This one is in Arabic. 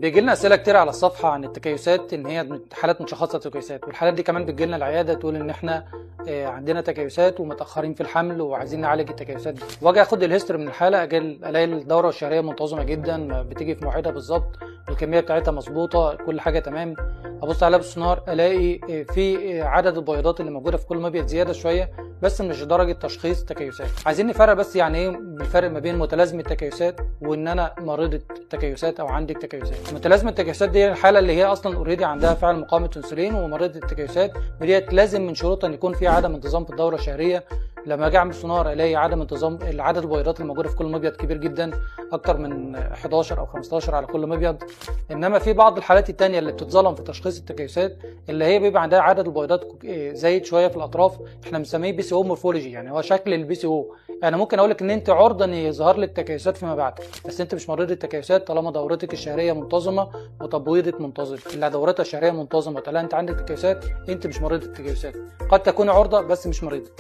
بيجي لنا اسئله كتير على الصفحه عن التكيسات، ان هي حالات مشخصه تكيسات، والحالات دي كمان بتجي لنا العياده تقول ان احنا عندنا تكيسات ومتاخرين في الحمل وعايزين نعالج التكيسات دي. واجي اخد الهيستوري من الحاله، الاقي الدوره الشهريه منتظمه جدا، بتيجي في مواعيدها بالظبط، الكميه بتاعتها مظبوطه، كل حاجه تمام. ابص عليها بالسونار الاقي في عدد البيضات اللي موجوده في كل مبيض زياده شويه، بس مش درجه تشخيص تكيسات. عايزين نفرق بس يعني ايه الفرق ما بين متلازمه تكيسات وان انا مريضه تكيسات او عندي تكيسات. متلازمه التكيسات دي الحاله اللي هي اصلا اوريدي عندها فعل مقاومه انسولين ومريضه التكيسات، وديت لازم من شروطها ان يكون في عدم انتظام في الدوره الشهريه. لما اجي اعمل سونار الاقي عدم انتظام، عدد البيضات الموجوده في كل مبيض كبير جدا، اكتر من 11 او 15 على كل مبيض. انما في بعض الحالات الثانيه اللي بتتظلم في تشخيص التكيسات، اللي هي بيبقى عندها عدد البيضات زايد شويه في الاطراف، احنا بنسميه بي سي او مورفولوجي، يعني هو شكل البي سي او. انا ممكن اقول لك ان انت عرضه ان يظهر لك تكيسات فيما بعد، بس انت مش مريض التكيسات طالما دورتك الشهريه منتظمه وتبويضك منتظم. اللي دورتها الشهريه منتظمه وطالما انت عندك تكيسات، انت مش مريض التكيسات. قد تكون عرضه بس مش مريضه.